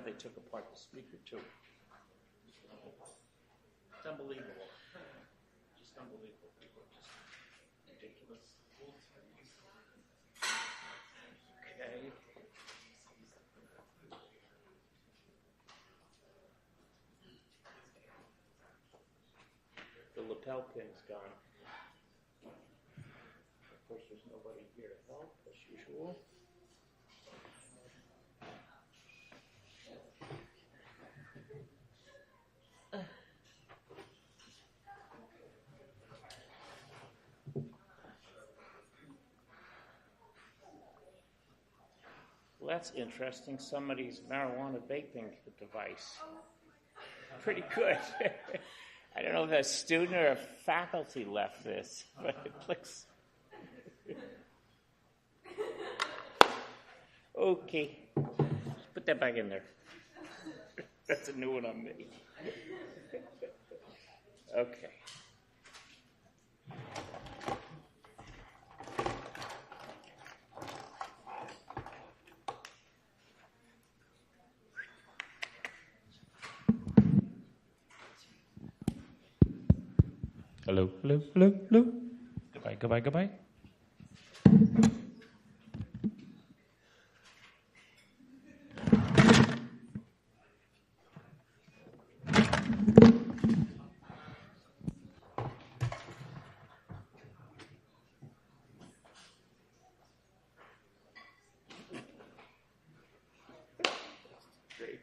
glad they took apart the speaker, too. It's unbelievable. Just unbelievable. People are just ridiculous. Okay. The lapel pin's gone. Of course, there's nobody here to help, as usual. Well, that's interesting. Somebody's marijuana vaping device. Pretty good. I don't know if a student or a faculty left this, but it looks... Okay. Put that back in there. That's a new one on me. Okay. Hello, hello, hello, hello. Goodbye, goodbye, goodbye. Great.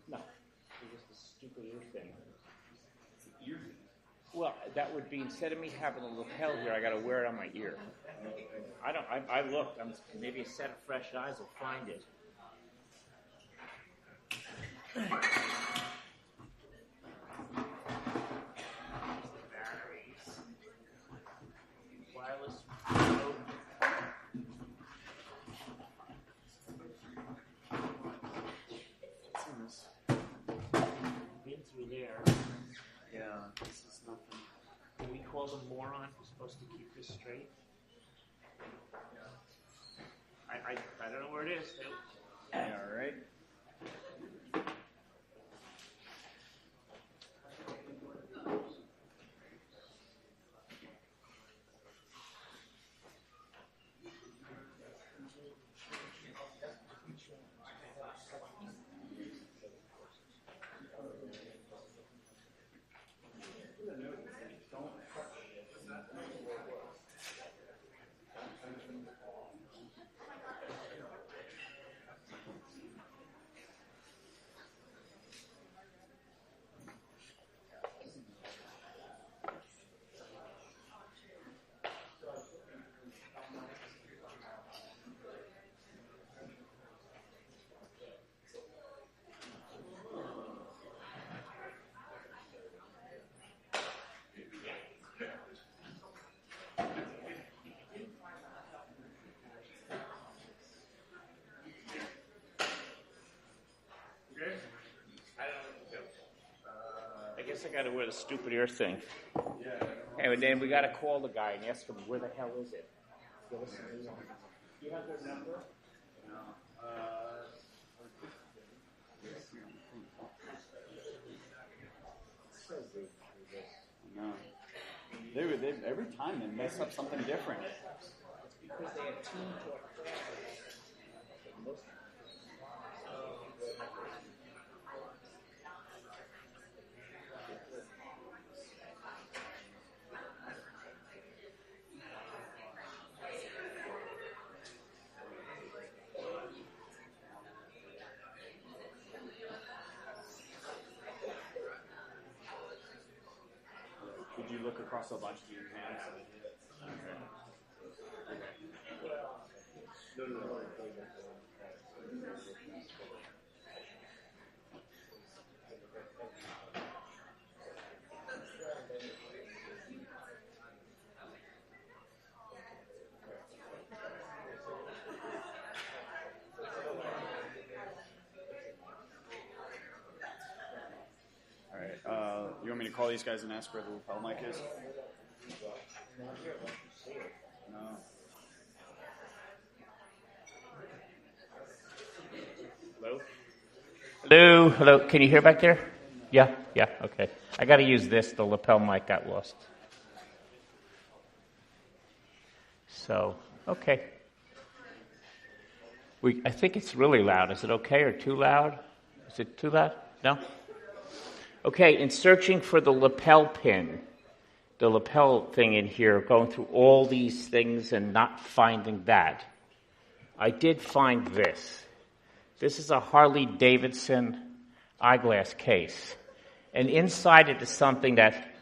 No, it's just a stupid ear thing. Ear thing? Well, that would be, instead of me having a lapel here, I got to wear it on my ear. I looked. Maybe a set of fresh eyes will find it. Batteries. Wireless remote. Been through there. Yeah, this is nothing. Can we call them moron? We're supposed to keep this straight. I don't know where it is. Yeah, all right. I guess I got to wear the stupid ear thing. And then we got to call the guy and ask him, where the hell is it? Give us a new one. Do you have their number? No. They every time they mess up something different. It's because they have tuned to our classes. Did you look across a bunch of your exams? You want me to call these guys and ask where the lapel mic is? No. Hello? Hello? Hello? Can you hear back there? Yeah? Yeah, okay. I got to use this. The lapel mic got lost. So, okay. I think it's really loud. Is it okay or too loud? Is it too loud? No? Okay, in searching for the lapel pin, the lapel thing in here, going through all these things and not finding that, I did find this. This is a Harley Davidson eyeglass case. And inside it is something that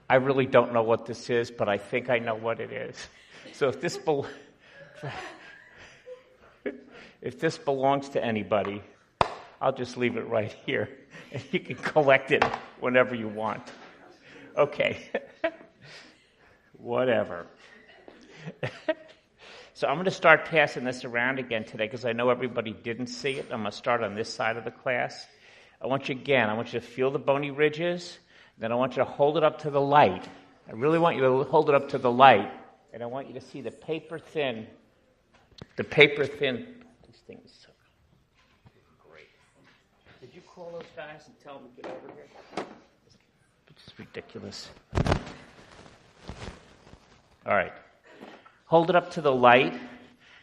I really don't know what this is, but I think I know what it is. So if this belongs to anybody, I'll just leave it right here, and you can collect it whenever you want. Okay. Whatever. So I'm going to start passing this around again today because I know everybody didn't see it. I'm going to start on this side of the class. I want you to feel the bony ridges. Then I want you to hold it up to the light. I really want you to hold it up to the light. And I want you to see the paper thin. These things are great. Did you call those guys and tell them to get over here? It's ridiculous. All right. Hold it up to the light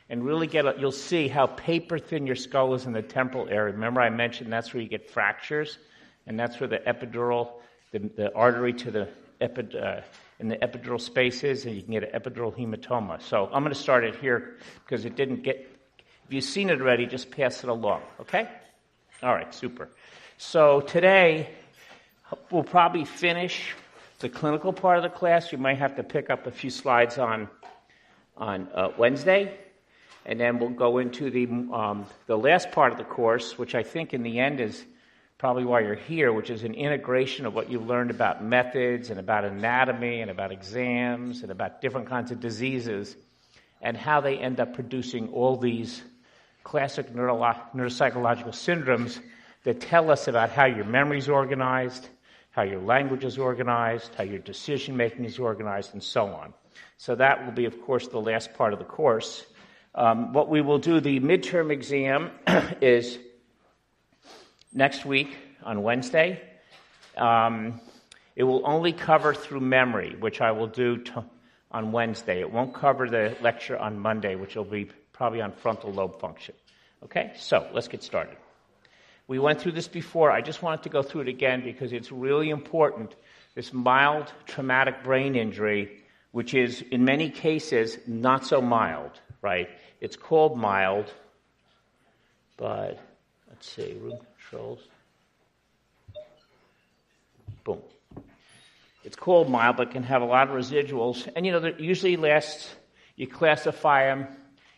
and really you'll see how paper thin your skull is in the temporal area. Remember I mentioned that's where you get fractures, and that's where the epidural, the artery to the in the epidural space is, and you can get an epidural hematoma. So I'm going to start it here because it didn't get, if you've seen it already, just pass it along, okay? All right, super. So today, we'll probably finish the clinical part of the class. We might have to pick up a few slides on Wednesday, and then we'll go into the last part of the course, which I think in the end is probably why you're here, which is an integration of what you've learned about methods and about anatomy and about exams and about different kinds of diseases and how they end up producing all these classic neuropsychological syndromes that tell us about how your memory is organized, how your language is organized, how your decision-making is organized, and so on. So that will be, of course, the last part of the course. What we will do, the midterm exam is next week on Wednesday. It will only cover through memory, which I will do on Wednesday. It won't cover the lecture on Monday, which will be probably on frontal lobe function. Okay, so let's get started. We went through this before. I just wanted to go through it again because it's really important. This mild traumatic brain injury, which is in many cases not so mild, right? It's called mild, but let's see, room controls. Boom. It's called mild, but can have a lot of residuals. And, that usually lasts, you classify them,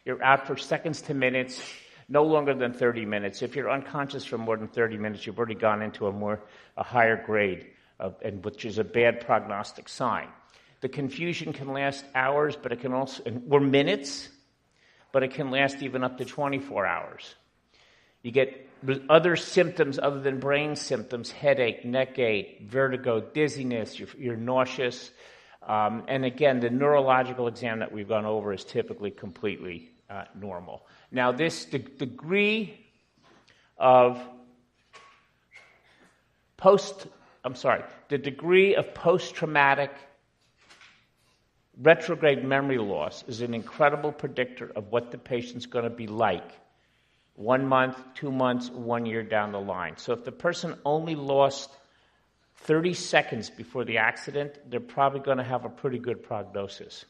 you're out for seconds to minutes, no longer than 30 minutes. If you're unconscious for more than 30 minutes, you've already gone into a higher grade, which is a bad prognostic sign. The confusion can last hours, but it can also, or minutes, but it can last even up to 24 hours. You get other symptoms other than brain symptoms, headache, neck ache, vertigo, dizziness, you're nauseous. And again, the neurological exam that we've gone over is typically completely normal. Now, the degree of post-traumatic retrograde memory loss is an incredible predictor of what the patient's going to be like 1 month, 2 months, 1 year down the line. So if the person only lost 30 seconds before the accident, they're probably going to have a pretty good prognosis.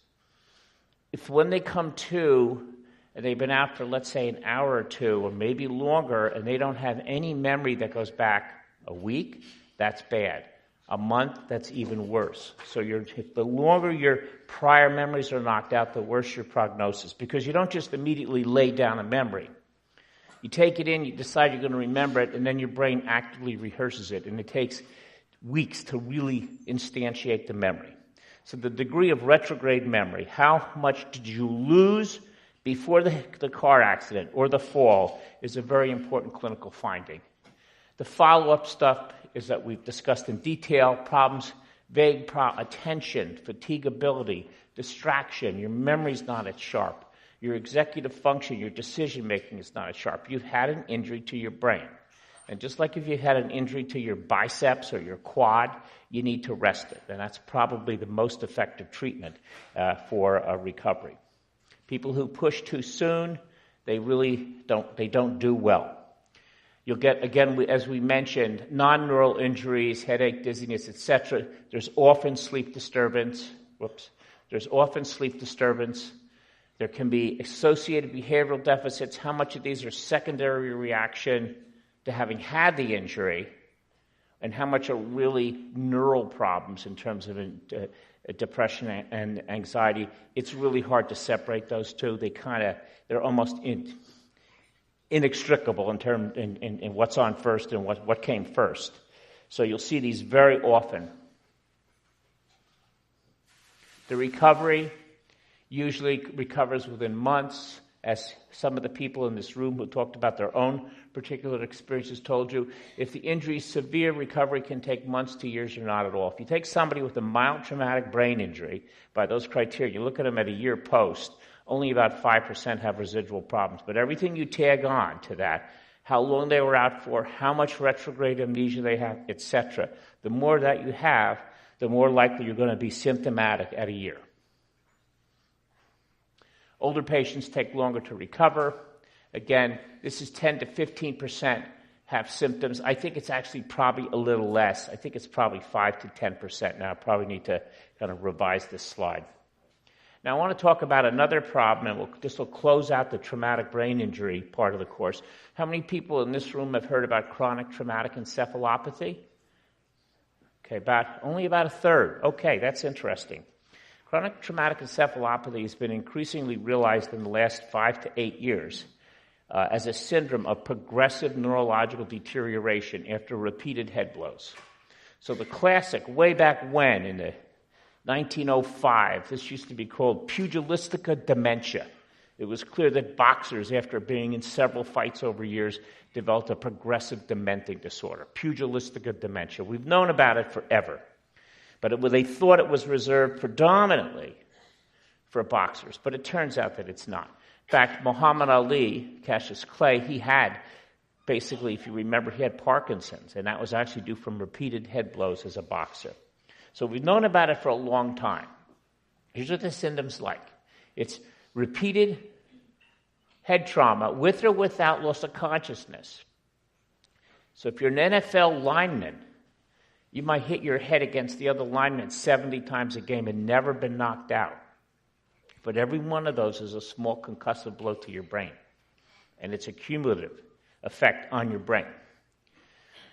If when they come to, and they've been out for, let's say, an hour or two, or maybe longer, and they don't have any memory that goes back a week, that's bad. A month, that's even worse. So the longer your prior memories are knocked out, the worse your prognosis, because you don't just immediately lay down a memory. You take it in, you decide you're going to remember it, and then your brain actively rehearses it, and it takes weeks to really instantiate the memory. So the degree of retrograde memory, how much did you lose before the car accident or the fall, is a very important clinical finding. The follow-up stuff is that we've discussed in detail problems, attention, fatigability, distraction, your memory's not as sharp, your executive function, your decision-making is not as sharp. You've had an injury to your brain. And just like if you had an injury to your biceps or your quad, you need to rest it. And that's probably the most effective treatment for recovery. People who push too soon, they don't do well. You'll get, again, as we mentioned, non-neural injuries, headache, dizziness, etc. There's often sleep disturbance. There can be associated behavioral deficits. How much of these are secondary reaction to having had the injury, and how much are really neural problems in terms of depression and anxiety? It's really hard to separate those two. They're almost inextricable in what's on first and what came first. So you'll see these very often. The recovery usually recovers within months, as some of the people in this room who talked about their own particular experiences told you. If the injury is severe, recovery can take months to years or not at all. If you take somebody with a mild traumatic brain injury, by those criteria, you look at them at a year post, only about 5% have residual problems. But everything you tag on to that, how long they were out for, how much retrograde amnesia they have, etc., the more that you have, the more likely you're going to be symptomatic at a year. Older patients take longer to recover. Again, this is 10 to 15% have symptoms. I think it's actually probably a little less. I think it's probably 5 to 10% now. I probably need to kind of revise this slide. Now, I want to talk about another problem, and this will close out the traumatic brain injury part of the course. How many people in this room have heard about chronic traumatic encephalopathy? Okay, only about a third. Okay, that's interesting. Chronic traumatic encephalopathy has been increasingly realized in the last 5 to 8 years as a syndrome of progressive neurological deterioration after repeated head blows. So the classic, way back when, in the 1905, this used to be called pugilistica dementia. It was clear that boxers, after being in several fights over years, developed a progressive dementing disorder, pugilistica dementia. We've known about it forever. But they thought it was reserved predominantly for boxers, but it turns out that it's not. In fact, Muhammad Ali, Cassius Clay, he had, basically, if you remember, he had Parkinson's, and that was actually due from repeated head blows as a boxer. So we've known about it for a long time. Here's what the symptom's like. It's repeated head trauma with or without loss of consciousness. So if you're an NFL lineman, you might hit your head against the other lineman 70 times a game and never been knocked out. But every one of those is a small concussive blow to your brain. And it's a cumulative effect on your brain.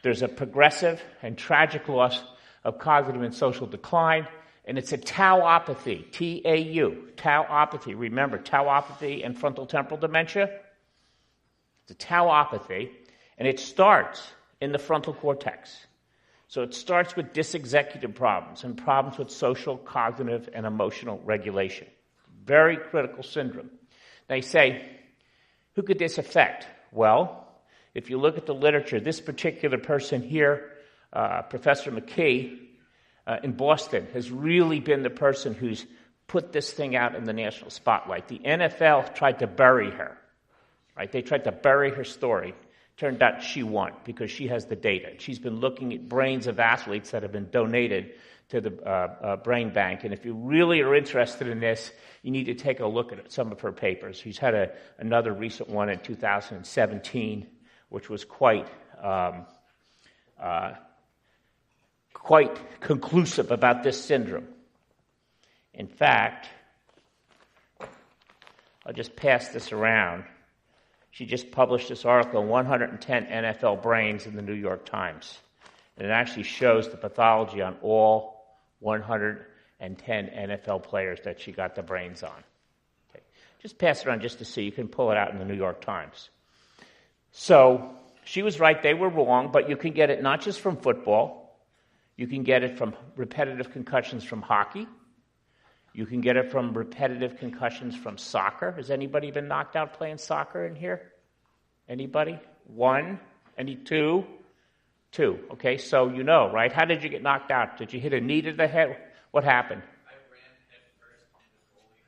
There's a progressive and tragic loss of cognitive and social decline, and it's a tauopathy, T-A-U, tauopathy. Remember, tauopathy and frontal temporal dementia? It's a tauopathy, and it starts in the frontal cortex. So it starts with dysexecutive problems and problems with social, cognitive, and emotional regulation. Very critical syndrome. They say, who could this affect? Well, if you look at the literature, this particular person here, Professor McKee in Boston, has really been the person who's put this thing out in the national spotlight. The NFL tried to bury her. Right? They tried to bury her story. Turned out she won because she has the data. She's been looking at brains of athletes that have been donated to the brain bank. And if you really are interested in this, you need to take a look at some of her papers. She's had another recent one in 2017, which was quite conclusive about this syndrome. In fact, I'll just pass this around. She just published this article, 110 NFL Brains, in the New York Times. And it actually shows the pathology on all 110 NFL players that she got the brains on. Okay. Just pass it around just to see. You can pull it out in the New York Times. So she was right. They were wrong, but you can get it not just from football. You can get it from repetitive concussions from hockey. You can get it from repetitive concussions from soccer. Has anybody been knocked out playing soccer in here? Anybody? One? Any two? 2. Okay, so you know, right? How did you get knocked out? Did you hit a knee to the head? What happened? I ran head first on the goalie,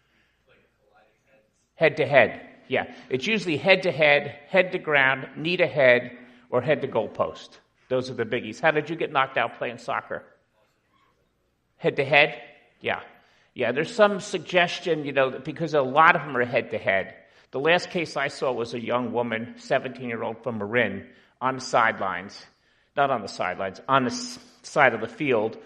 like colliding heads. Head to head, yeah. It's usually head to head to ground, knee to head, or head to goalpost. Those are the biggies. How did you get knocked out playing soccer? Head to head? Yeah. Yeah, there's some suggestion, because a lot of them are head to head. The last case I saw was a young woman, 17-year-old from Marin, on the sidelines. Not on the sidelines, on the side of the field,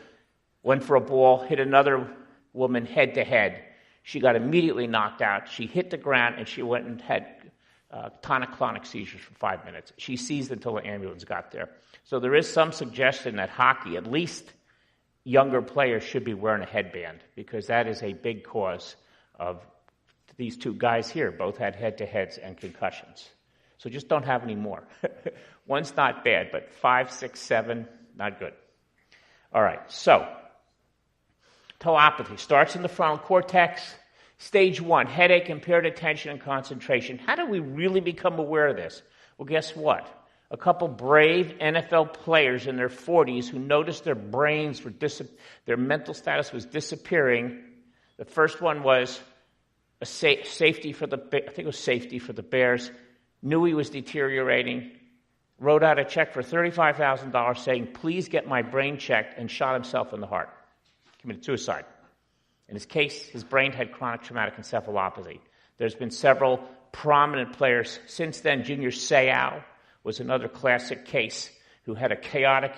went for a ball, hit another woman head to head. She got immediately knocked out. She hit the ground, and she went and had tonic-clonic seizures for 5 minutes. She seized until the ambulance got there. So there is some suggestion that hockey, at least younger players, should be wearing a headband, because that is a big cause of these two guys here. Both had head-to-heads and concussions. So just don't have any more. One's not bad, but 5, 6, 7, not good. All right, so tauopathy starts in the frontal cortex. Stage 1, headache, impaired attention, and concentration. How do we really become aware of this? Well, guess what? A couple brave NFL players in their 40s who noticed their brains were their mental status was disappearing. The first one was a safety for the Bears. Knew he was deteriorating. Wrote out a check for $35,000 saying, "Please get my brain checked," and shot himself in the heart. Committed suicide. In his case, his brain had chronic traumatic encephalopathy. There's been several prominent players since then. Junior Seau was another classic case who had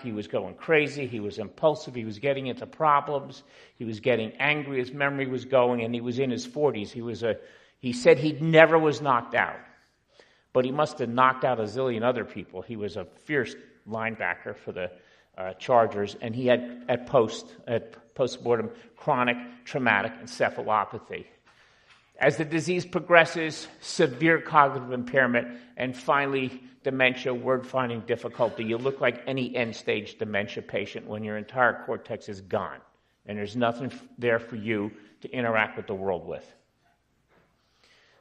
he was going crazy, he was impulsive, he was getting into problems, he was getting angry, his memory was going, and he was in his 40s. He said he never was knocked out, but he must have knocked out a zillion other people. He was a fierce linebacker for the Chargers, and he had at postmortem chronic traumatic encephalopathy. As the disease progresses, severe cognitive impairment, and finally dementia, word-finding difficulty. You look like any end-stage dementia patient when your entire cortex is gone, and there's nothing there for you to interact with the world with.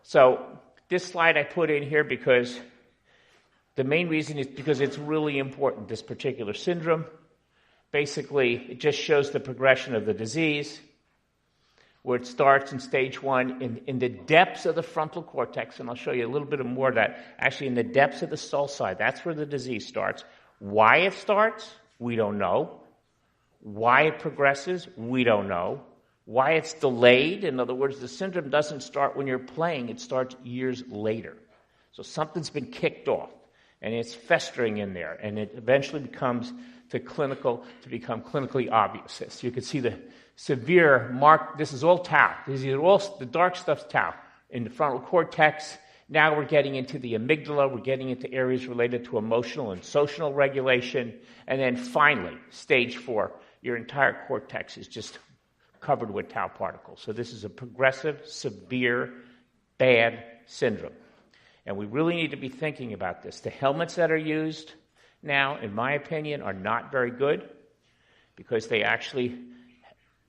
So this slide I put in here because the main reason is because it's really important, this particular syndrome. Basically, it just shows the progression of the disease, where it starts in stage 1 in the depths of the frontal cortex, and I'll show you a little bit more of that. Actually, in the depths of the sulci, that's where the disease starts. Why it starts, we don't know. Why it progresses, we don't know. Why it's delayed, in other words, the syndrome doesn't start when you're playing, it starts years later. So something's been kicked off, and it's festering in there, and it eventually becomes become clinically obvious. So you can see the severe mark. This is all tau. The dark stuff's tau. In the frontal cortex, now we're getting into the amygdala. We're getting into areas related to emotional and social regulation. And then finally, stage 4, your entire cortex is just covered with tau particles. So this is a progressive, severe, bad syndrome. And we really need to be thinking about this. The helmets that are used now, in my opinion, are not very good because they actually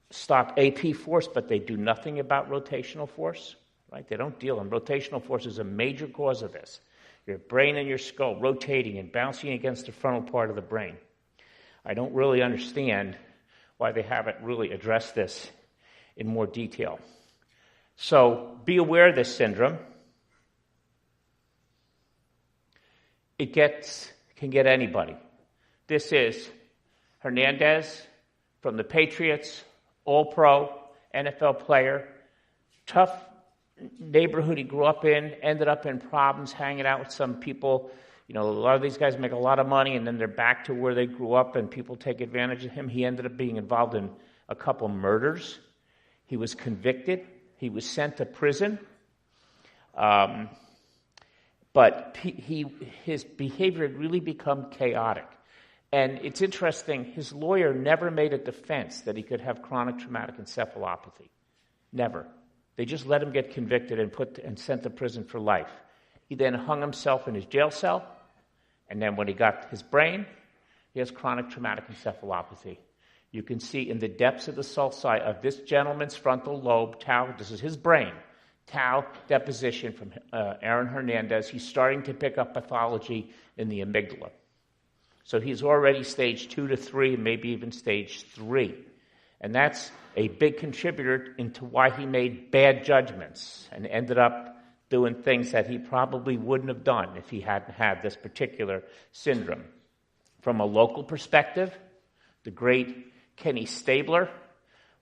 stop AP force, but they do nothing about rotational force, right? They don't deal, and rotational force is a major cause of this. Your brain and your skull rotating and bouncing against the frontal part of the brain. I don't really understand why they haven't really addressed this in more detail. So be aware of this syndrome. It can get anybody. This is Hernandez from the Patriots, All-Pro, NFL player, tough neighborhood he grew up in, ended up in problems, hanging out with some people. A lot of these guys make a lot of money, and then they're back to where they grew up, and people take advantage of him. He ended up being involved in a couple murders. He was convicted. He was sent to prison. But his behavior had really become chaotic. And it's interesting, his lawyer never made a defense that he could have chronic traumatic encephalopathy. Never. They just let him get convicted and sent to prison for life. He then hung himself in his jail cell, and then when he got his brain, he has chronic traumatic encephalopathy. You can see in the depths of the sulci of this gentleman's frontal lobe, tau, this is his brain, tau deposition from Aaron Hernandez. He's starting to pick up pathology in the amygdala. So he's already stage 2 to 3, maybe even stage 3. And that's a big contributor into why he made bad judgments and ended up doing things that he probably wouldn't have done if he hadn't had this particular syndrome. From a local perspective, the great Kenny Stabler,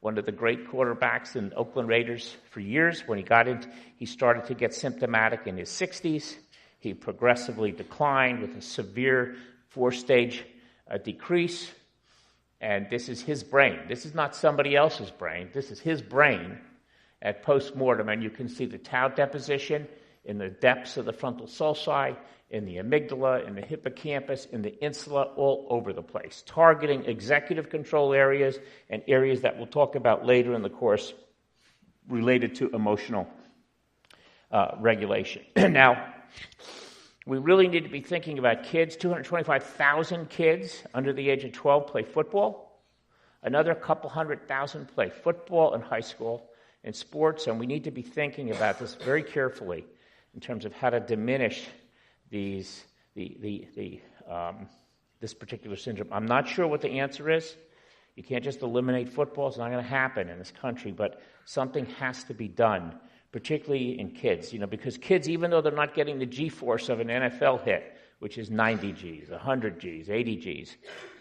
one of the great quarterbacks in Oakland Raiders for years, when he started to get symptomatic in his 60s. He progressively declined with a severe 4-stage decrease. And this is his brain. This is not somebody else's brain. This is his brain at post-mortem. And you can see the tau deposition in the depths of the frontal sulci, in the amygdala, in the hippocampus, in the insula, all over the place, targeting executive control areas and areas that we'll talk about later in the course related to emotional regulation. Now, we really need to be thinking about kids. 225,000 kids under the age of 12 play football. Another couple 100,000 play football in high school and sports, and we need to be thinking about this very carefully in terms of how to diminish this particular syndrome. I'm not sure what the answer is. You can't just eliminate football. It's not going to happen in this country, but something has to be done, particularly in kids, because kids, even though they're not getting the G-force of an NFL hit, which is 90 Gs, 100 Gs, 80 Gs,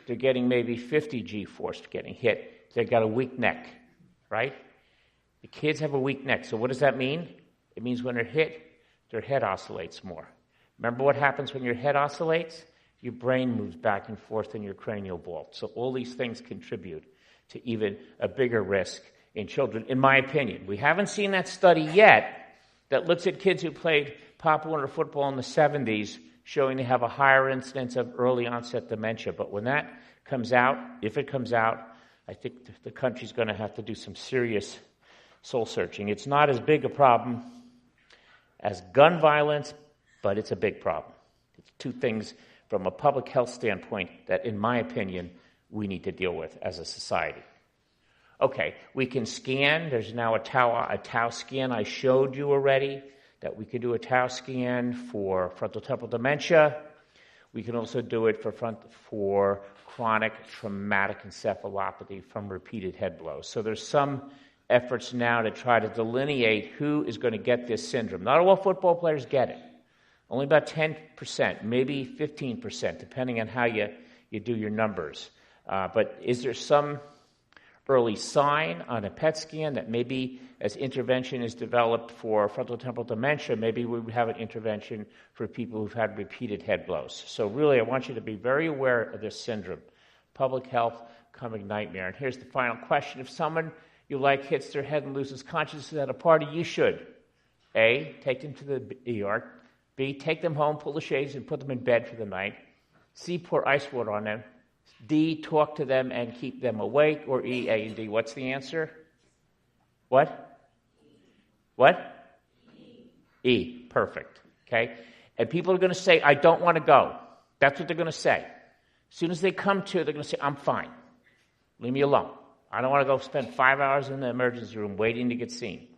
they're getting maybe 50 G-force getting hit. They've got a weak neck, right? The kids have a weak neck. So what does that mean? It means when they're hit, their head oscillates more. Remember what happens when your head oscillates? Your brain moves back and forth in your cranial vault. So all these things contribute to even a bigger risk in children, in my opinion. We haven't seen that study yet that looks at kids who played Pop Warner football in the 70s, showing they have a higher incidence of early onset dementia. But when that comes out, if it comes out, I think the country's going to have to do some serious soul searching. It's not as big a problem as gun violence, but it's a big problem. It's two things from a public health standpoint that, in my opinion, we need to deal with as a society. Okay, we can scan. There's now a tau scan I showed you already, that we can do a tau scan for frontotemporal dementia. We can also do it for chronic traumatic encephalopathy from repeated head blows. So there's some efforts now to try to delineate who is going to get this syndrome. Not all football players get it. Only about 10%, maybe 15%, depending on how you do your numbers. But is there some early sign on a PET scan that maybe as intervention is developed for frontotemporal dementia, maybe we would have an intervention for people who've had repeated head blows? So really, I want you to be very aware of this syndrome. Public health coming nightmare. And here's the final question. If someone you like hits their head and loses consciousness at a party, you should A, take them to the ER, B, take them home, pull the shades, and put them in bed for the night. C, pour ice water on them. D, talk to them and keep them awake. Or E, A, and D. What's the answer? What? What? E. Perfect. Okay? And people are going to say, I don't want to go. That's what they're going to say. As soon as they come to, they're going to say, I'm fine. Leave me alone. I don't want to go spend 5 hours in the emergency room waiting to get seen.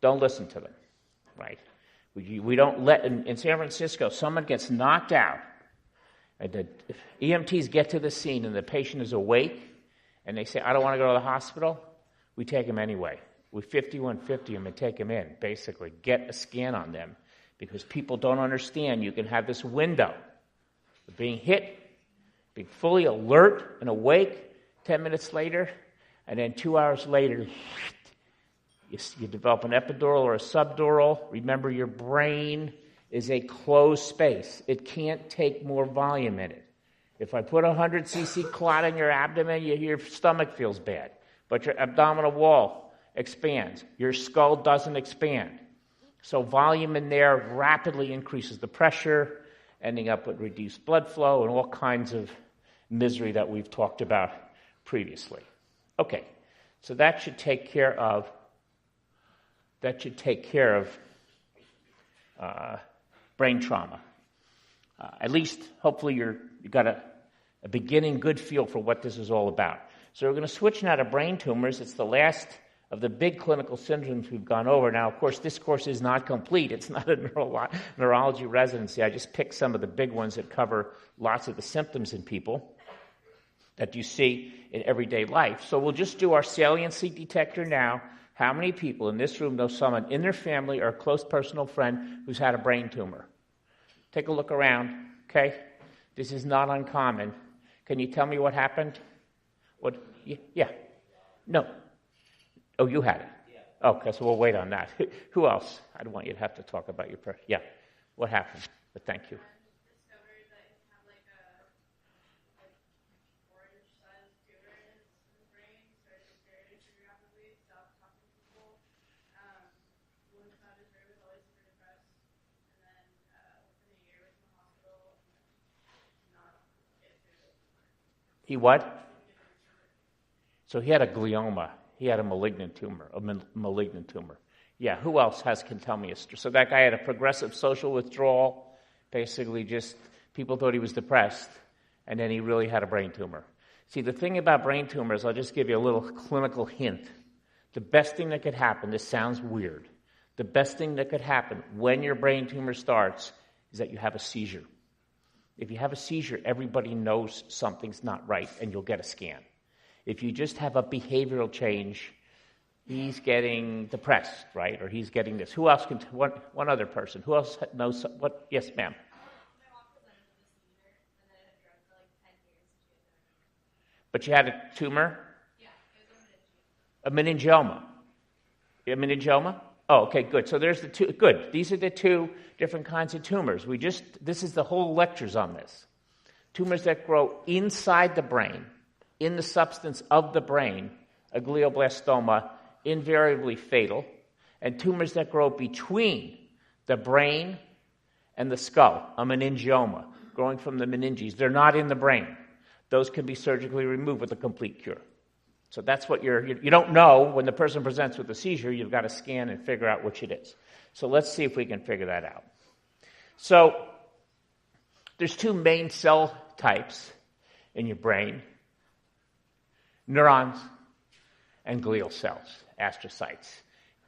Don't listen to them. Right? We don't let, in San Francisco, someone gets knocked out, and the EMTs get to the scene, and the patient is awake, and they say, I don't want to go to the hospital. We take them anyway. We 5150 them and take them in, basically. Get a scan on them, because people don't understand. You can have this window of being hit, being fully alert and awake 10 minutes later, and then 2 hours later, you develop an epidural or a subdural. Remember, your brain is a closed space. It can't take more volume in it. If I put 100 cc clot in your abdomen, your stomach feels bad. But your abdominal wall expands. Your skull doesn't expand. So volume in there rapidly increases the pressure, ending up with reduced blood flow and all kinds of misery that we've talked about previously. Okay, so that should take care of brain trauma. At least, hopefully, you got a beginning good feel for what this is all about. So we're going to switch now to brain tumors. It's the last of the big clinical syndromes we've gone over. Now, of course, this course is not complete. It's not a neurology residency. I just picked some of the big ones that cover lots of the symptoms in people that you see in everyday life. So we'll just do our saliency detector now. How many people in this room know someone in their family or a close personal friend who's had a brain tumor? Take a look around, okay? This is not uncommon. Can you tell me what happened? What? Yeah. No. Oh, you had it. Okay, so we'll wait on that. Who else? I don't want you to have to talk about your prayer. Yeah. What happened? But thank you. Discovered that he had like orange-sized tumor in his brain. Started deteriorating pretty rapidly. Stopped talking to people. Wouldn't have his brain was always super depressed. And then within a year was in the hospital. And not get through the tumor. He what? So he had a glioma. He had a malignant tumor. Yeah, who else can tell me a story? So that guy had a progressive social withdrawal. Basically just people thought he was depressed, and then he really had a brain tumor. See, the thing about brain tumors, I'll just give you a little clinical hint. The best thing that could happen, this sounds weird, the best thing that could happen when your brain tumor starts is that you have a seizure. If you have a seizure, everybody knows something's not right, and you'll get a scan. If you just have a behavioral change, he's getting depressed, right? Or he's getting this. Who else can? One other person. Who else knows? What? Yes, ma'am. My mom presented with a seizure, and then it had drugged for like 10 years. But you had a tumor? Yeah, it was a meningioma. A meningioma? Oh, okay, good. So there's the two. Good. These are the two different kinds of tumors. This is the whole lectures on this. Tumors that grow inside the brain, in the substance of the brain, a glioblastoma, invariably fatal, and tumors that grow between the brain and the skull, a meningioma, growing from the meninges. They're not in the brain. Those can be surgically removed with a complete cure. So that's what you don't know when the person presents with a seizure. You've got to scan and figure out which it is. So let's see if we can figure that out. So there's two main cell types in your brain: neurons and glial cells, astrocytes.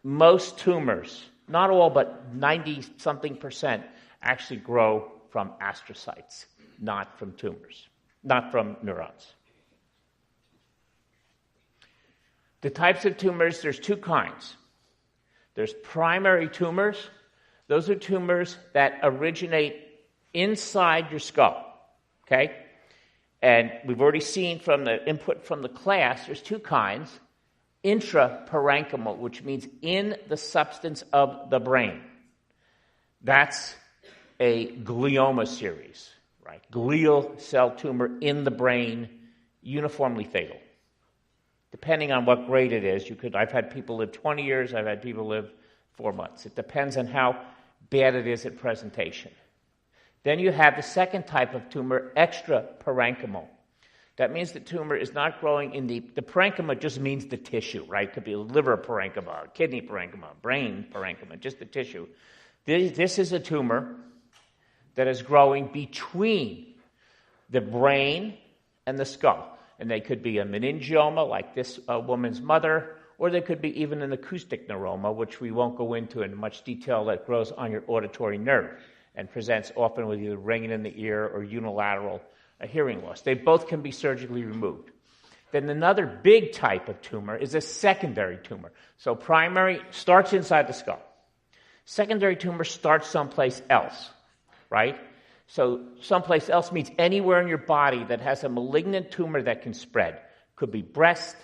Most tumors, not all, but 90-something%, actually grow from astrocytes, not from tumors, not from neurons. The types of tumors, there's two kinds. There's primary tumors. Those are tumors that originate inside your skull, okay? And we've already seen from the input from the class, there's two kinds. Intraparenchymal, which means in the substance of the brain. That's a glioma series, right? Glial cell tumor in the brain, uniformly fatal. Depending on what grade it is, I've had people live 20 years, I've had people live 4 months. It depends on how bad it is at presentation. Then you have the second type of tumor, extraparenchymal. That means the tumor is not growing in the parenchyma just means the tissue, right? It could be a liver parenchyma, kidney parenchyma, brain parenchyma, just the tissue. This is a tumor that is growing between the brain and the skull. And they could be a meningioma, like this woman's mother, or they could be even an acoustic neuroma, which we won't go into in much detail, that grows on your auditory nerve and presents often with either ringing in the ear or unilateral hearing loss. They both can be surgically removed. Then another big type of tumor is a secondary tumor. So primary starts inside the skull. Secondary tumor starts someplace else, right? So someplace else means anywhere in your body that has a malignant tumor that can spread. Could be breast,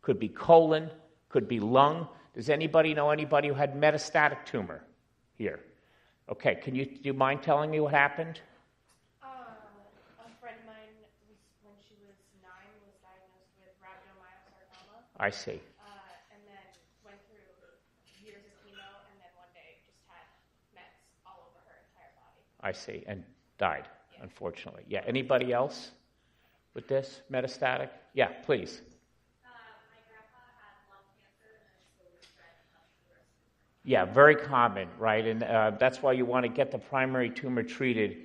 could be colon, could be lung. Does anybody know anybody who had metastatic tumor here? Okay, do you mind telling me what happened? A friend of mine, when she was 9, was diagnosed with rhabdomyosarcoma. I see. And then went through years of chemo, and then one day just had mets all over her entire body. I see, and died, unfortunately. Yeah, anybody else with this metastatic? Yeah, please. My grandpa had lung cancer, and then slowly spread up to the rest of the Yeah, very common, right? And that's why you want to get the primary tumor treated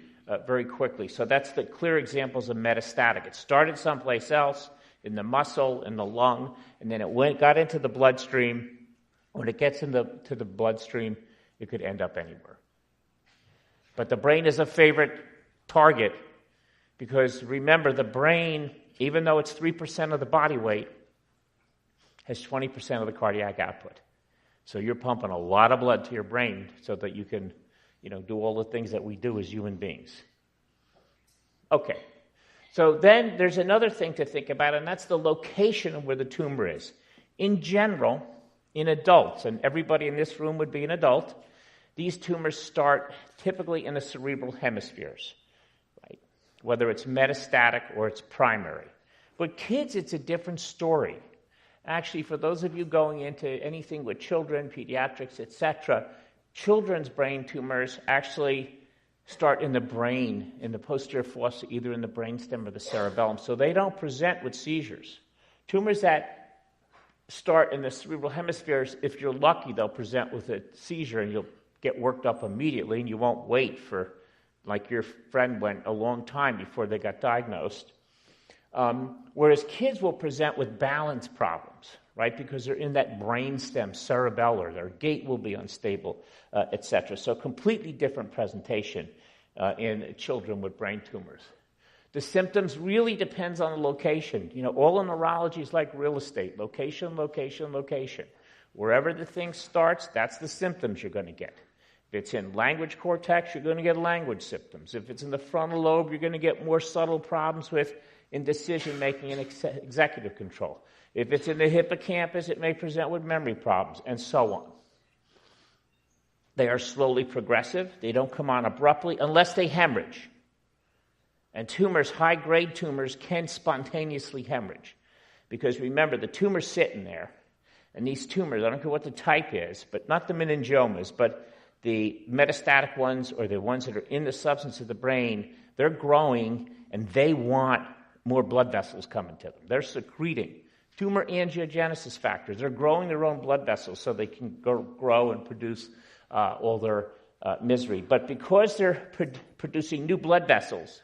very quickly. So that's the clear examples of metastatic. It started someplace else, in the muscle, in the lung, and then got into the bloodstream. When it gets into the bloodstream, it could end up anywhere. But the brain is a favorite target because remember, the brain, even though it's 3% of the body weight, has 20% of the cardiac output. So you're pumping a lot of blood to your brain so that you can, do all the things that we do as human beings. Okay. So then there's another thing to think about, and that's the location of where the tumor is. In general, in adults, and everybody in this room would be an adult, these tumors start typically in the cerebral hemispheres, right? Whether it's metastatic or it's primary. But kids, it's a different story. Actually, for those of you going into anything with children, pediatrics, etc., children's brain tumors actually start in the brain, in the posterior fossa, either in the brainstem or the cerebellum. So they don't present with seizures. Tumors that start in the cerebral hemispheres, if you're lucky, they'll present with a seizure and you'll get worked up immediately and you won't wait for, like your friend went, a long time before they got diagnosed. Whereas kids will present with balance problems, right, because they're in that brainstem, cerebellar, their gait will be unstable, etc. So completely different presentation in children with brain tumors. The symptoms really depends on the location. All in neurology is like real estate, location, location, location. Wherever the thing starts, that's the symptoms you're going to get. If it's in language cortex, you're going to get language symptoms. If it's in the frontal lobe, you're going to get more subtle problems in decision-making and executive control. If it's in the hippocampus, it may present with memory problems, and so on. They are slowly progressive. They don't come on abruptly unless they hemorrhage. And tumors, high-grade tumors, can spontaneously hemorrhage. Because remember, the tumor's sitting there, and these tumors, I don't care what the type is, but not the meningiomas, but the metastatic ones or the ones that are in the substance of the brain, they're growing, and they want more blood vessels coming to them. They're secreting tumor angiogenesis factors. They're growing their own blood vessels so they can grow and produce all their misery. But because they're producing new blood vessels,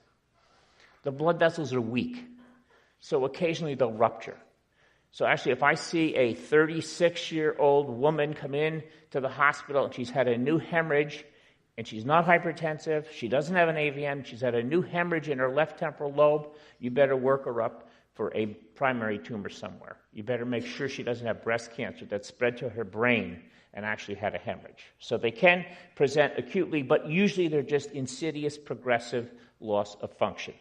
the blood vessels are weak. So occasionally they'll rupture. So actually, if I see a 36-year-old woman come in to the hospital and she's had a new hemorrhage, and she's not hypertensive, she doesn't have an AVM, she's had a new hemorrhage in her left temporal lobe, you better work her up for a primary tumor somewhere. You better make sure she doesn't have breast cancer that spread to her brain and actually had a hemorrhage. So they can present acutely, but usually they're just insidious, progressive loss of function.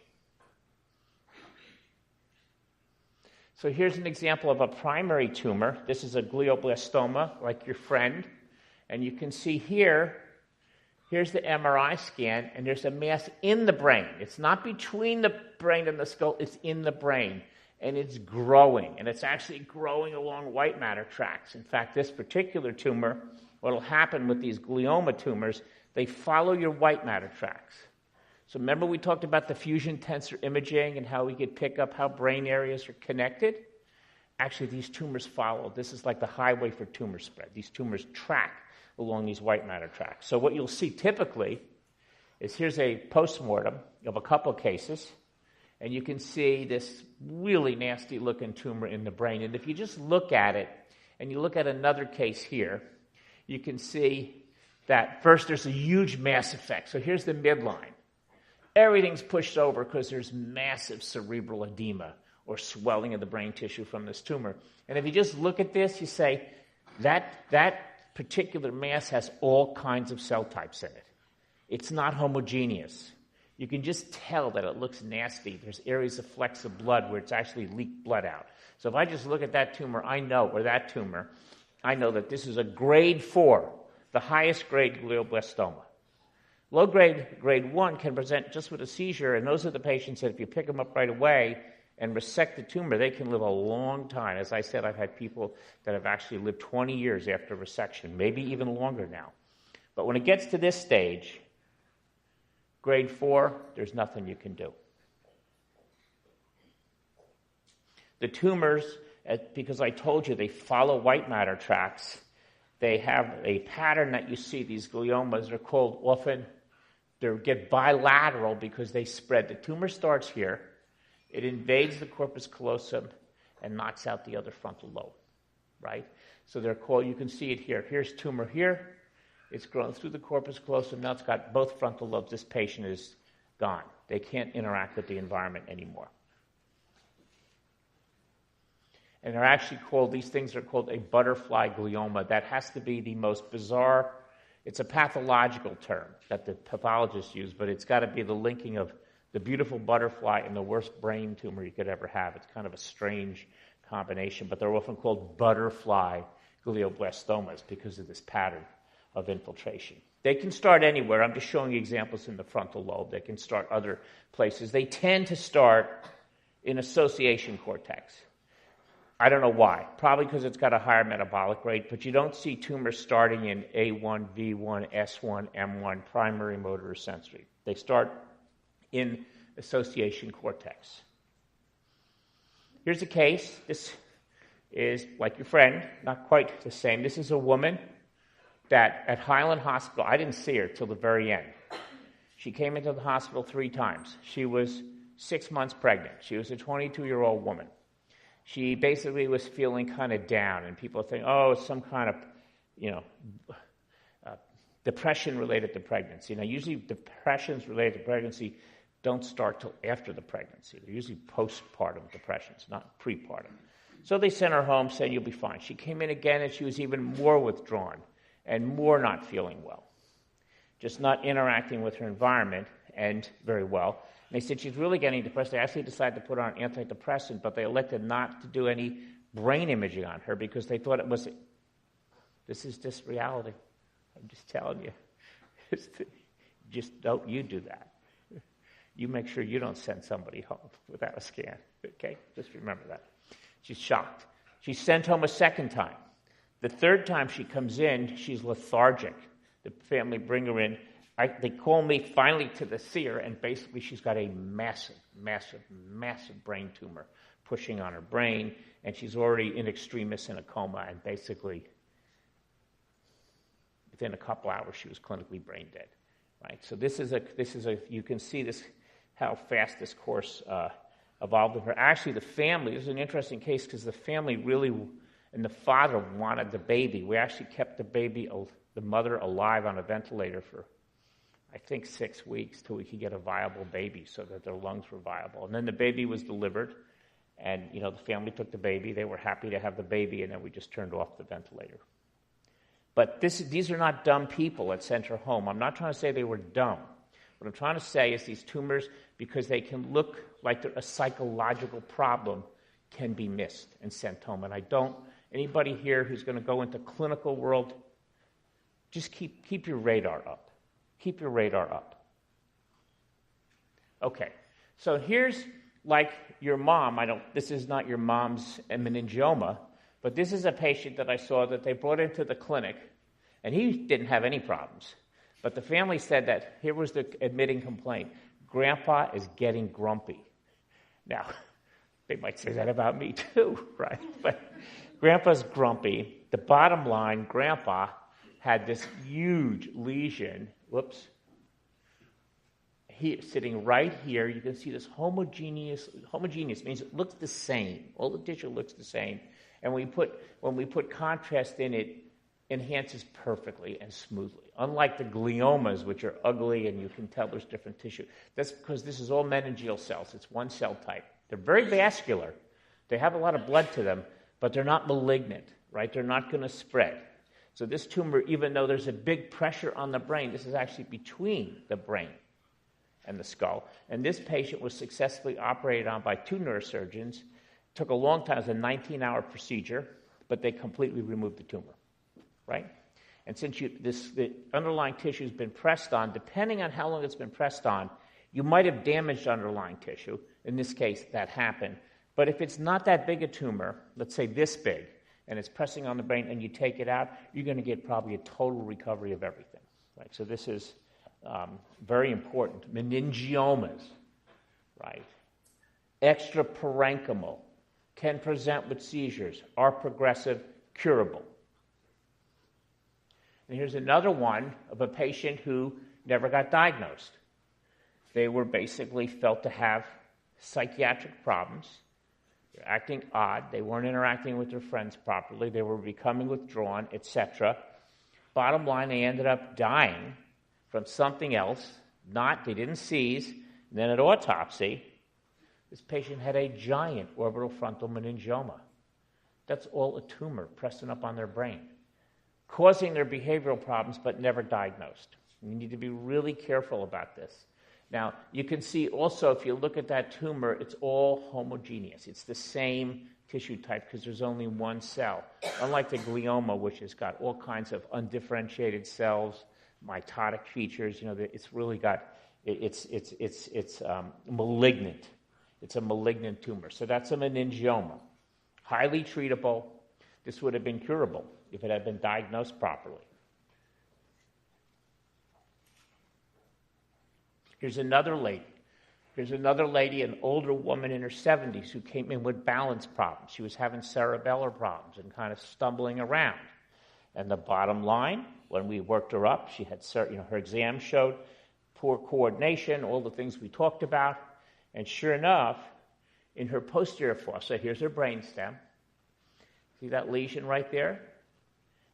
So here's an example of a primary tumor. This is a glioblastoma, like your friend. And you can see here's the MRI scan, and there's a mass in the brain. It's not between the brain and the skull, it's in the brain. And it's growing, and it's actually growing along white matter tracts. In fact, this particular tumor, what will happen with these glioma tumors, they follow your white matter tracts. So remember we talked about the fusion tensor imaging and how we could pick up how brain areas are connected? Actually, these tumors follow. This is like the highway for tumor spread. These tumors track along these white matter tracts. So what you'll see typically is here's a postmortem of a couple cases, and you can see this really nasty-looking tumor in the brain. And if you just look at it, and you look at another case here, you can see that first there's a huge mass effect. So here's the midline. Everything's pushed over because there's massive cerebral edema or swelling of the brain tissue from this tumor. And if you just look at this, you say, that particular mass has all kinds of cell types in it. It's not homogeneous. You can just tell that it looks nasty. There's areas of flecks of blood where it's actually leaked blood out. So if I just look at that tumor, I know that this is a grade 4, the highest grade glioblastoma. Low grade, grade 1, can present just with a seizure, and those are the patients that if you pick them up right away and resect the tumor, they can live a long time. As I said, I've had people that have actually lived 20 years after resection, maybe even longer now. But when it gets to this stage, grade 4, there's nothing you can do. The tumors, because I told you they follow white matter tracts, they have a pattern that you see. These gliomas are called often, they get bilateral because they spread. The tumor starts here, it invades the corpus callosum, and knocks out the other frontal lobe, right? So they're called, you can see it here. Here's tumor here. It's grown through the corpus callosum. Now it's got both frontal lobes. This patient is gone. They can't interact with the environment anymore. And they're actually called, these things are called a butterfly glioma. That has to be the most bizarre, it's a pathological term that the pathologists use, but it's got to be the linking of the beautiful butterfly and the worst brain tumor you could ever have. It's kind of a strange combination, but they're often called butterfly glioblastomas because of this pattern of infiltration. They can start anywhere. I'm just showing you examples in the frontal lobe. They can start other places. They tend to start in association cortex. I don't know why. Probably because it's got a higher metabolic rate, but you don't see tumors starting in A1, V1, S1, M1, primary motor or sensory. They start in association cortex. Here's a case. This is like your friend, not quite the same. This is a woman that at Highland Hospital, I didn't see her till the very end. She came into the hospital 3 times. She was 6 months pregnant. She was a 22-year-old woman. She basically was feeling kind of down, and people think, oh, it's some kind of, depression related to pregnancy. Now, usually depressions related to pregnancy don't start till after the pregnancy. They're usually postpartum depressions, not prepartum. So they sent her home, said, you'll be fine. She came in again, and she was even more withdrawn and more not feeling well, just not interacting with her environment and very well. And they said she's really getting depressed. They actually decided to put her on antidepressant, but they elected not to do any brain imaging on her because they thought this is just reality. I'm just telling you. Just don't you do that. You make sure you don't send somebody home without a scan, okay? Just remember that. She's shocked. She's sent home a second time. The third time she comes in, she's lethargic. The family bring her in. They call me finally to see her, and basically she's got a massive, massive, massive brain tumor pushing on her brain, and she's already in extremis in a coma, and basically within a couple hours she was clinically brain dead. Right. So this is a. You can see this how fast this course evolved with her. Actually, the family. This is an interesting case because the family really and the father wanted the baby. We actually kept the mother alive on a ventilator for, I think, 6 weeks till we could get a viable baby so that their lungs were viable. And then the baby was delivered, and the family took the baby. They were happy to have the baby, and then we just turned off the ventilator. But these are not dumb people that sent her home. I'm not trying to say they were dumb. What I'm trying to say is these tumors, because they can look like they're a psychological problem, can be missed and sent home. And anybody here who's going to go into clinical world, just keep your radar up. Keep your radar up. Okay, so here's like your mom. This is not your mom's meningioma, but this is a patient that I saw that they brought into the clinic, and he didn't have any problems. But the family said that here was the admitting complaint. Grandpa is getting grumpy. Now, they might say that about me too, right? But Grandpa's grumpy. The bottom line, Grandpa had this huge lesion. Whoops. Sitting right here, you can see this homogeneous means it looks the same. All the tissue looks the same. And when we put contrast in, it enhances perfectly and smoothly. Unlike the gliomas, which are ugly and you can tell there's different tissue. That's because this is all meningeal cells. It's one cell type. They're very vascular. They have a lot of blood to them, but they're not malignant, right? They're not going to spread. So this tumor, even though there's a big pressure on the brain, this is actually between the brain and the skull. And this patient was successfully operated on by 2 neurosurgeons. Took a long time. It was a 19-hour procedure, but they completely removed the tumor, right? And since the underlying tissue has been pressed on, depending on how long it's been pressed on, you might have damaged underlying tissue. In this case, that happened. But if it's not that big a tumor, let's say this big, and it's pressing on the brain, and you take it out, you're going to get probably a total recovery of everything, right? So this is very important. Meningiomas, right? Extraparenchymal. Can present with seizures, are progressive, curable. And here's another one of a patient who never got diagnosed. They were basically felt to have psychiatric problems. They're acting odd. They weren't interacting with their friends properly. They were becoming withdrawn, etc. Bottom line, they ended up dying from something else. They didn't seize. And then at autopsy, this patient had a giant orbital frontal meningioma. That's all a tumor pressing up on their brain, causing their behavioral problems but never diagnosed. You need to be really careful about this. Now, you can see also, if you look at that tumor, it's all homogeneous. It's the same tissue type because there's only one cell. Unlike the glioma, which has got all kinds of undifferentiated cells, mitotic features, it's really got, it's malignant. It's a malignant tumor. So that's a meningioma. Highly treatable. This would have been curable if it had been diagnosed properly. Here's another lady. An older woman in her 70s who came in with balance problems. She was having cerebellar problems and kind of stumbling around. And the bottom line, when we worked her up, she had, her exam showed poor coordination, all the things we talked about. And sure enough, in her posterior fossa, here's her brainstem. See that lesion right there?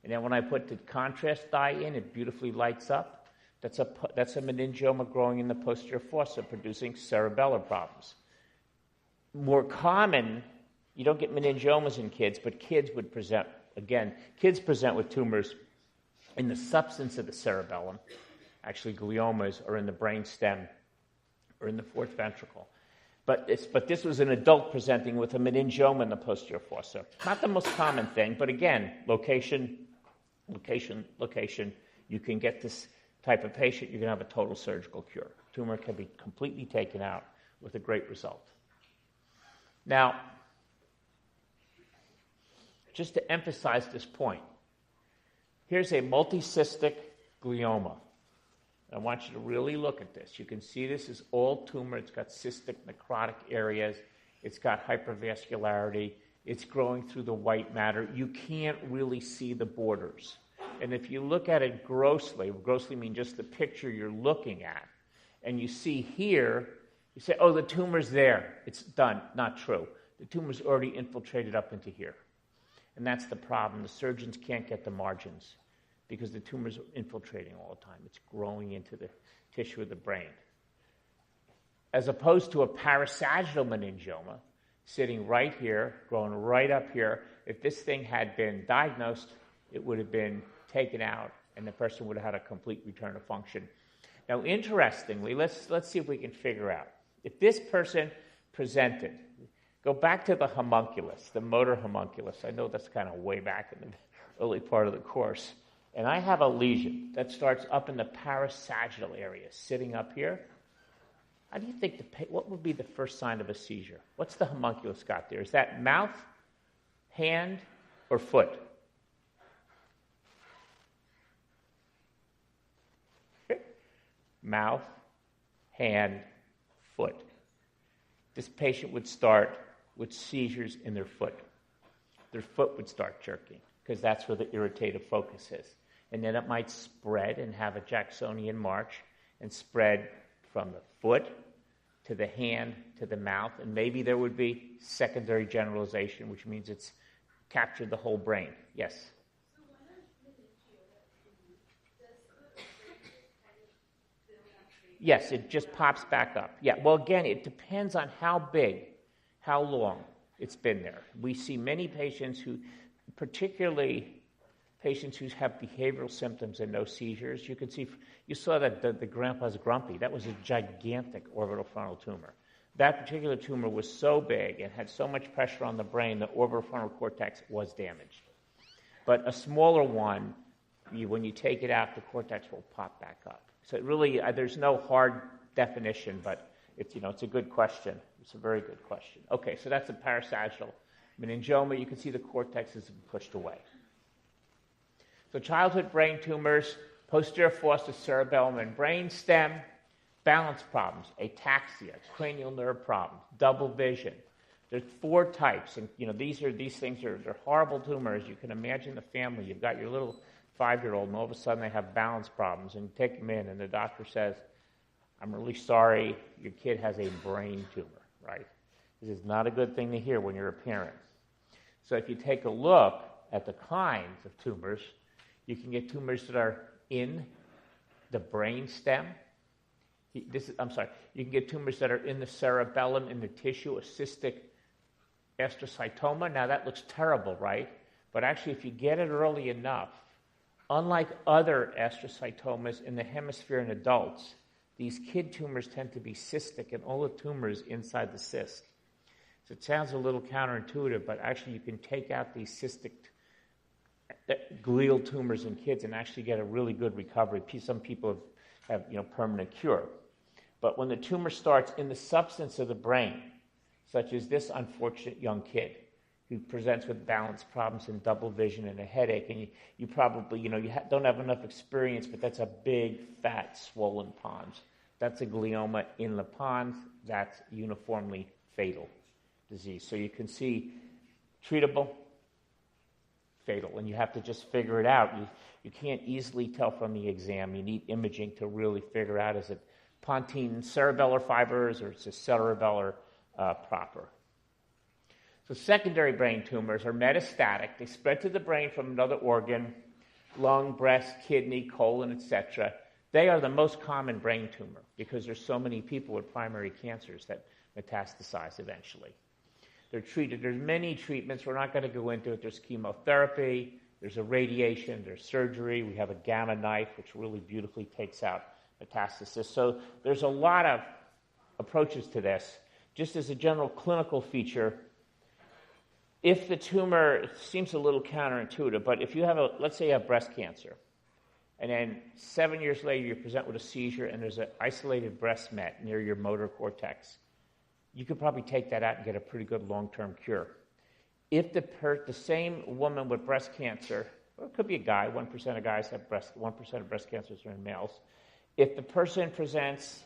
And then when I put the contrast dye in, it beautifully lights up. That's a meningioma growing in the posterior fossa, producing cerebellar problems. More common, you don't get meningiomas in kids, but kids present with tumors in the substance of the cerebellum. Actually, gliomas are in the brainstem or in the fourth ventricle. But this was an adult presenting with a meningioma in the posterior fossa. Not the most common thing, but again, location. You can get this type of patient, you can have a total surgical cure. Tumor can be completely taken out with a great result. Now, just to emphasize this point, here's a multicystic glioma. I want you to really look at this. You can see this is all tumor. It's got cystic necrotic areas. It's got hypervascularity. It's growing through the white matter. You can't really see the borders. And if you look at it grossly means just the picture you're looking at, and you see here, you say, oh, the tumor's there. It's done. Not true. The tumor's already infiltrated up into here. And that's the problem. The surgeons can't get the margins because the tumor's infiltrating all the time. It's growing into the tissue of the brain. As opposed to a parasagittal meningioma sitting right here, growing right up here. If this thing had been diagnosed, it would have been taken out, and the person would have had a complete return of function. Now, interestingly, let's see if we can figure out. If this person presented, go back to the homunculus, the motor homunculus. I know that's kind of way back in the early part of the course. And I have a lesion that starts up in the parasagittal area, sitting up here. How do you think what would be the first sign of a seizure? What's the homunculus got there? Is that mouth, hand, or foot? Mouth, hand, foot. This patient would start with seizures in their foot. Their foot would start jerking because that's where the irritative focus is. And then it might spread and have a Jacksonian march and spread from the foot to the hand to the mouth. And maybe there would be secondary generalization, which means it's captured the whole brain. Yes? So when a meningioma, does the brain kind of fill up? Yes, it just pops back up. Yeah, well, again, it depends on how big, how long it's been there. We see many patients who, particularly patients who have behavioral symptoms and no seizures. You can see, you saw that the grandpa's grumpy. That was a gigantic orbital frontal tumor. That particular tumor was so big and had so much pressure on the brain, the orbital frontal cortex was damaged. But a smaller one, when you take it out, the cortex will pop back up. So it really, there's no hard definition, but it's a good question. It's a very good question. Okay, so that's a parasagittal meningioma. You can see the cortex is pushed away. So childhood brain tumors, posterior fossa, cerebellum, and brain stem, balance problems, ataxia, cranial nerve problems, double vision. There's 4 types, and these things are horrible tumors. You can imagine the family. You've got your little 5-year-old, and all of a sudden they have balance problems, and you take them in, and the doctor says, "I'm really sorry, your kid has a brain tumor," right? This is not a good thing to hear when you're a parent. So if you take a look at the kinds of tumors, you can get tumors that are in the brain stem. You can get tumors that are in the cerebellum, in the tissue, a cystic astrocytoma. Now that looks terrible, right? But actually, if you get it early enough, unlike other astrocytomas in the hemisphere in adults, these kid tumors tend to be cystic, and all the tumors inside the cyst. So it sounds a little counterintuitive, but actually you can take out these cystic glial tumors in kids and actually get a really good recovery. Some people have permanent cure. But when the tumor starts in the substance of the brain, such as this unfortunate young kid who presents with balance problems and double vision and a headache, and you probably, don't have enough experience, but that's a big, fat, swollen pons. That's a glioma in the pons. That's uniformly fatal disease. So you can see treatable, fatal, and you have to just figure it out. You can't easily tell from the exam. You need imaging to really figure out, is it pontine cerebellar fibers or is it cerebellar proper? So secondary brain tumors are metastatic. They spread to the brain from another organ, lung, breast, kidney, colon, etc. They are the most common brain tumor because there's so many people with primary cancers that metastasize eventually. They're treated. There's many treatments. We're not going to go into it. There's chemotherapy. There's a radiation. There's surgery. We have a gamma knife, which really beautifully takes out metastasis. So there's a lot of approaches to this. Just as a general clinical feature, if the tumor, it seems a little counterintuitive, but if you have let's say you have breast cancer, and then 7 years later you present with a seizure and there's an isolated breast met near your motor cortex, you could probably take that out and get a pretty good long-term cure. If the same woman with breast cancer, or it could be a guy, 1% of guys have 1% of breast cancers are in males. If the person presents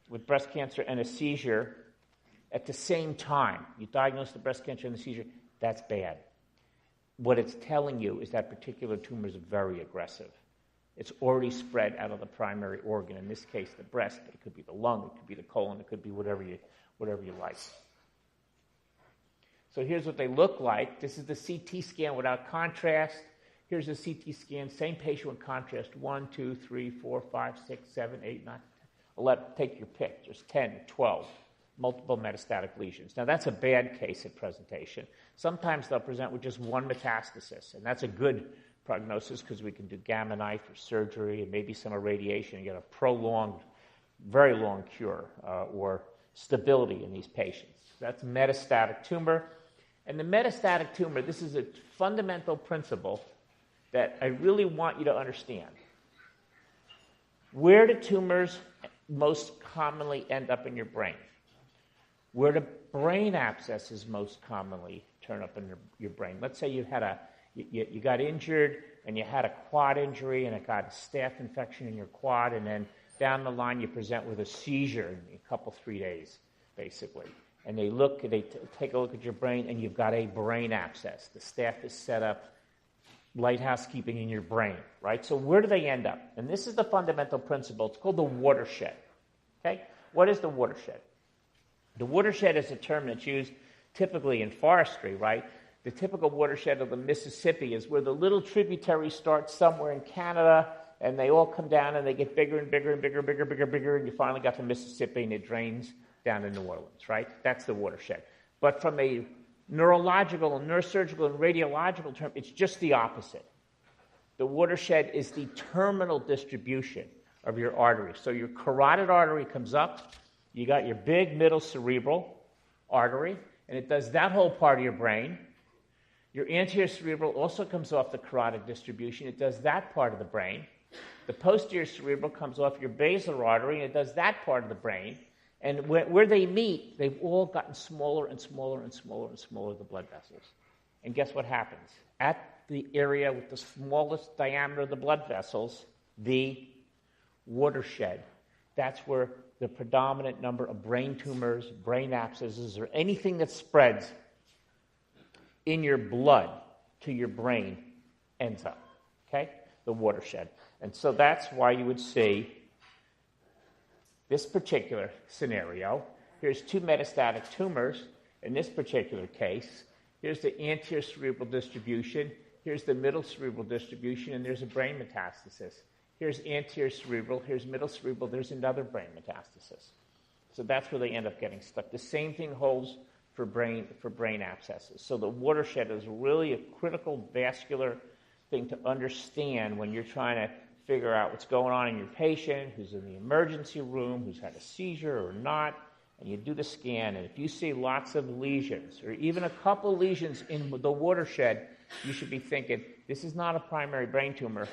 with breast cancer and a seizure at the same time, you diagnose the breast cancer and the seizure, that's bad. What it's telling you is that particular tumor is very aggressive. It's already spread out of the primary organ, in this case the breast, but it could be the lung, it could be the colon, it could be whatever you like. So here's what they look like. This is the CT scan without contrast. Here's a CT scan, same patient with contrast, 1, 2, 3, 4, 5, 6, 7, 8, 9, 10, 11. Take your pick. There's 10, 12, multiple metastatic lesions. Now that's a bad case at presentation. Sometimes they'll present with just one metastasis, and that's a good prognosis because we can do gamma knife or surgery and maybe some irradiation and get a prolonged, very long cure or stability in these patients. That's metastatic tumor. And the metastatic tumor, this is a fundamental principle that I really want you to understand. Where do tumors most commonly end up in your brain? Where do brain abscesses most commonly turn up in your brain? Let's say you got injured and you had a quad injury and it got a staph infection in your quad, and then down the line you present with a seizure in a couple, 3 days, basically. And they take a look at your brain, and you've got a brain abscess. The staph is set up, light housekeeping in your brain, right? So where do they end up? And this is the fundamental principle. It's called the watershed. Okay? What is the watershed? The watershed is a term that's used typically in forestry, right? The typical watershed of the Mississippi is where the little tributaries start somewhere in Canada, and they all come down and they get bigger and bigger and bigger, and you finally got the Mississippi and it drains down to New Orleans, right? That's the watershed. But from a neurological and neurosurgical and radiological term, it's just the opposite. The watershed is the terminal distribution of your arteries. So your carotid artery comes up, you got your big middle cerebral artery, and it does that whole part of your brain. Your anterior cerebral also comes off the carotid distribution. It does that part of the brain. The posterior cerebral comes off your basilar artery, and it does that part of the brain. And where they meet, they've all gotten smaller and smaller and smaller and smaller, the blood vessels. And guess what happens? At the area with the smallest diameter of the blood vessels, the watershed. That's where the predominant number of brain tumors, brain abscesses, or anything that spreads in your blood to your brain ends up. Okay? The watershed. And so that's why you would see this particular scenario. Here's two metastatic tumors, In this particular case, here's the anterior cerebral distribution, here's the middle cerebral distribution, and there's a brain metastasis. Here's anterior cerebral, here's middle cerebral, there's another brain metastasis. So that's where they end up getting stuck. The same thing holds for brain abscesses. So the watershed is really a critical vascular thing to understand when you're trying to figure out what's going on in your patient, who's in the emergency room, who's had a seizure or not, and you do the scan, and if you see lots of lesions, or even a couple lesions in the watershed, you should be thinking, this is not a primary brain tumor.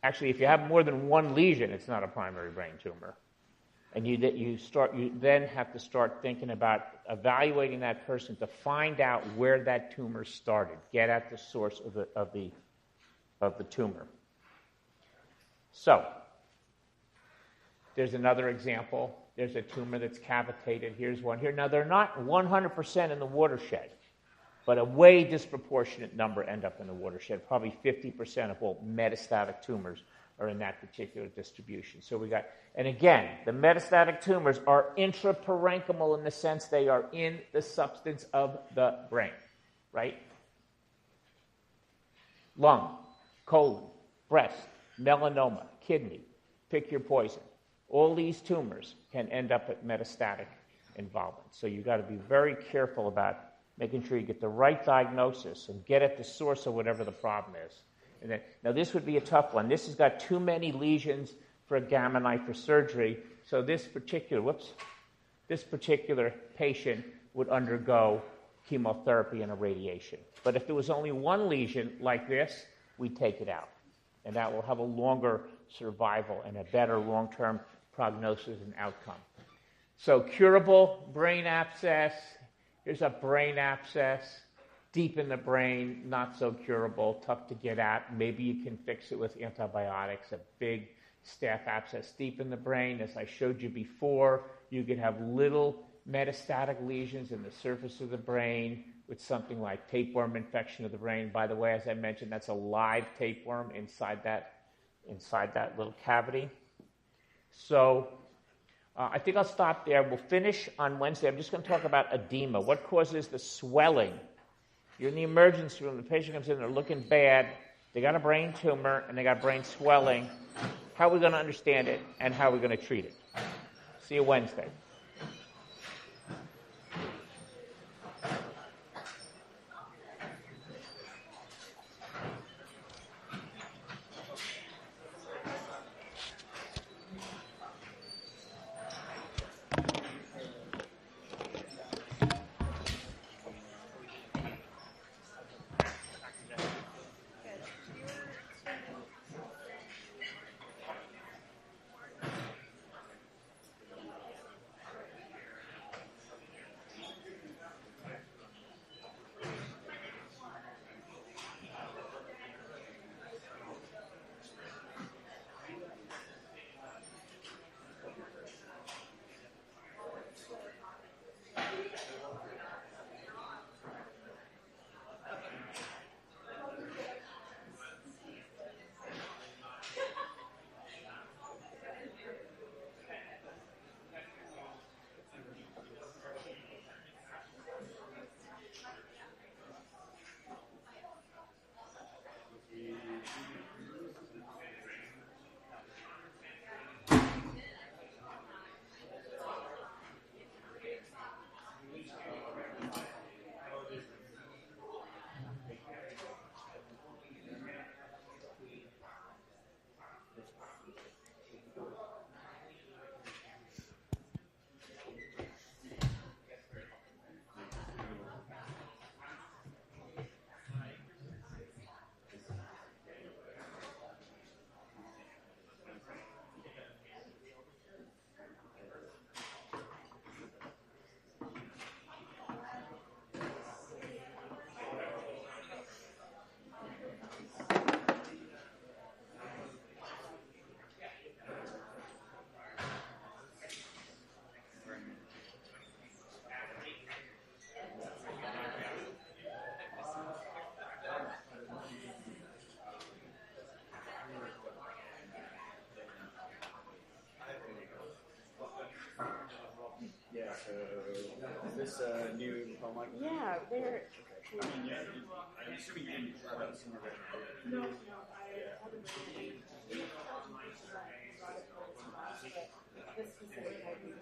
Actually, if you have more than one lesion, it's not a primary brain tumor. And you then have to start thinking about evaluating that person to find out where that tumor started, get at the source of the tumor. So, there's another example. There's a tumor that's cavitated. Here's one here. Now, they're not 100% in the watershed, but a way disproportionate number end up in the watershed. Probably 50% of all metastatic tumors are in that particular distribution. So we got, and again, the metastatic tumors are intraparenchymal in the sense they are in the substance of the brain, right? Lung, colon, breast, melanoma, kidney, pick your poison. All these tumors can end up at metastatic involvement. So you've got to be very careful about making sure you get the right diagnosis and get at the source of whatever the problem is. And then, now this would be a tough one. This has got too many lesions for a Gamma knife for surgery. So this particular patient would undergo chemotherapy and irradiation. But if there was only one lesion like this, we'd take it out. And that will have a longer survival and a better long-term prognosis and outcome. So curable brain abscess. Here's a brain abscess. Deep in the brain, not so curable, tough to get at. Maybe you can fix it with antibiotics. A big staph abscess deep in the brain. As I showed you before, you could have little metastatic lesions in the surface of the brain with something like tapeworm infection of the brain. By the way, as I mentioned, that's a live tapeworm inside that little cavity. So I think I'll stop there. We'll finish on Wednesday. I'm just going to talk about edema. What causes the swelling? You're in the emergency room. The patient comes in. They're looking bad. They got a brain tumor, and they got brain swelling. How are we going to understand it, and how are we going to treat it? See you Wednesday. This new home mic? Yeah, they're. I mean, yeah, I'm assuming you didn't try out some of it. No, I haven't really. This specific